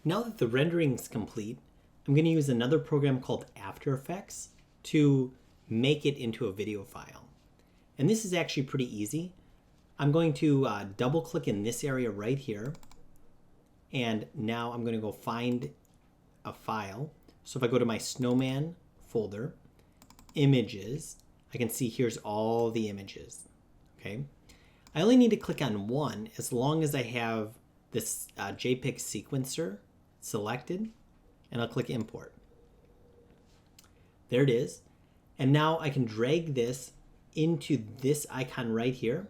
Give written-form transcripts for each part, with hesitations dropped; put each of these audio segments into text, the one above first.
Now that the rendering is complete, I'm going to use another program called After Effects to make it into a video file. And this is actually pretty easy. I'm going to double click in this area right here. And now I'm going to go find a file. So if I go to my snowman folder, images, I can see here's all the images. Okay. I only need to click on one as long as I have this JPEG sequencer selected, and I'll click import. There it is. And now I can drag this into this icon right here.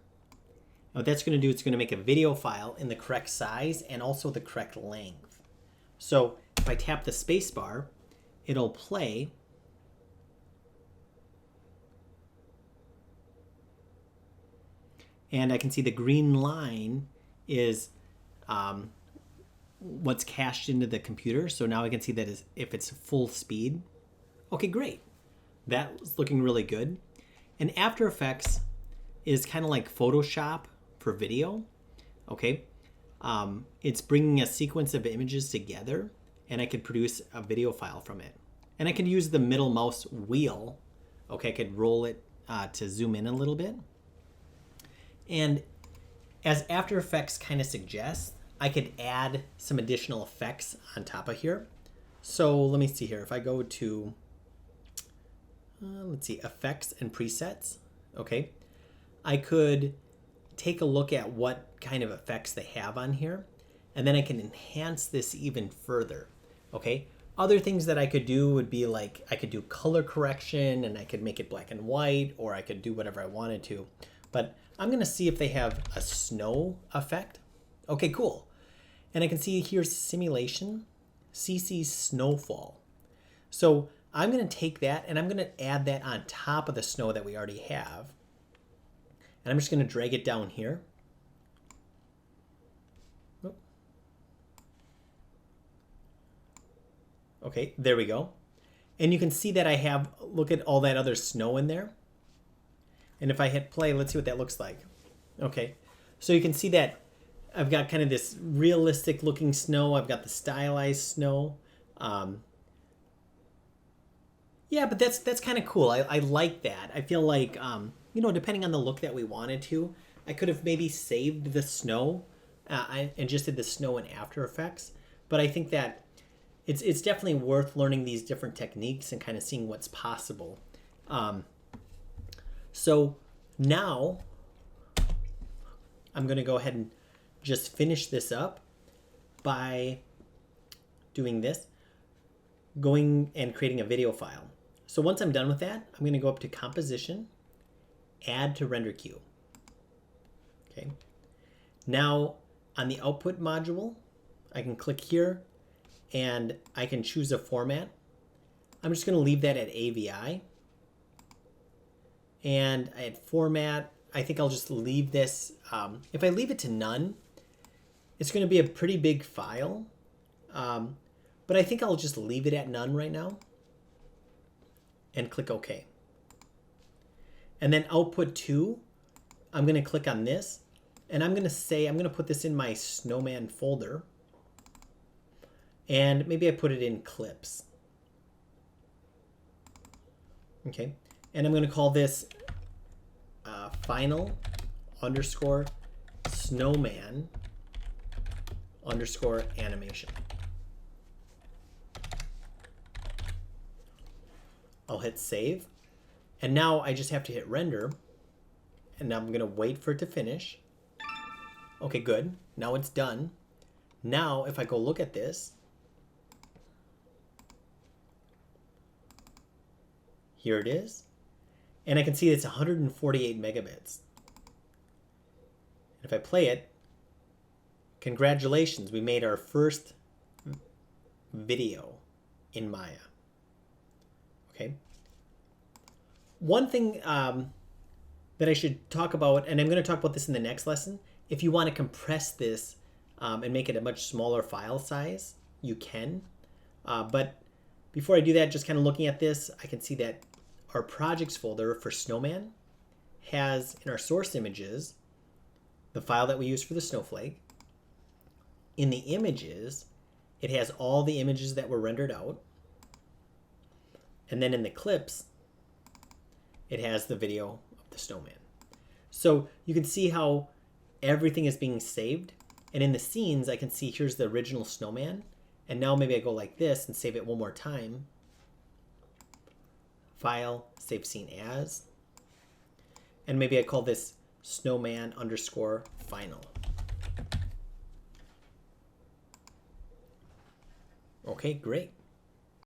And what that's going to do, it's going to make a video file in the correct size and also the correct length. So if I tap the space bar, it'll play. And I can see the green line is what's cached into the computer. So now I can see that if it's full speed. Okay, great. That's looking really good. And After Effects is kind of like Photoshop for video. Okay, it's bringing a sequence of images together, and I could produce a video file from it. And I could use the middle mouse wheel. Okay, I could roll it to zoom in a little bit. And as After Effects kind of suggests, I could add some additional effects on top of here. So let me see here. If I go to, let's see, effects and presets. Okay, I could take a look at what kind of effects they have on here, and then I can enhance this even further. Okay, other things that I could do would be like I could do color correction, and I could make it black and white, or I could do whatever I wanted to. But I'm going to see if they have a snow effect. Okay, cool. And I can see here's simulation, CC snowfall. So I'm going to take that and I'm going to add that on top of the snow that we already have. And I'm just going to drag it down here. Okay, there we go. And you can see that I have, look at all that other snow in there. And if I hit play, let's see what that looks like. Okay, so you can see that I've got kind of this realistic looking snow. I've got the stylized snow. Yeah, but that's kind of cool. I like that. I feel like, you know, depending on the look that we wanted to, I could have maybe saved the snow and just did the snow in After Effects. But I think that it's definitely worth learning these different techniques and kind of seeing what's possible. So now I'm going to go ahead and just finish this up by doing this, going and creating a video file. So once I'm done with that, I'm going to go up to Composition, Add to Render Queue. Okay. Now on the Output module, I can click here and I can choose a format. I'm just going to leave that at AVI. And at format, I think I'll just leave this. If I leave it to none, it's going to be a pretty big file. But I think I'll just leave it at none right now and click OK. And then output 2, I'm going to click on this. And I'm going to say, I'm going to put this in my snowman folder. And maybe I put it in clips. Okay. And I'm going to call this final underscore snowman underscore animation. I'll hit save. And now I just have to hit render. And now I'm going to wait for it to finish. Okay, good. Now it's done. Now if I go look at this, here it is. And I can see it's 148 megabits. And if I play it, congratulations, we made our first video in Maya. Okay. One thing that I should talk about, and I'm going to talk about this in the next lesson, if you want to compress this and make it a much smaller file size, you can. But before I do that, just kind of looking at this, I can see that our projects folder for Snowman has in our source images the file that we use for the snowflake. In the images, it has all the images that were rendered out. And then in the clips, it has the video of the snowman. So you can see how everything is being saved. And in the scenes, I can see here's the original snowman. And now maybe I go like this and save it one more time. File, save scene as. And maybe I call this snowman _ final. Okay, great.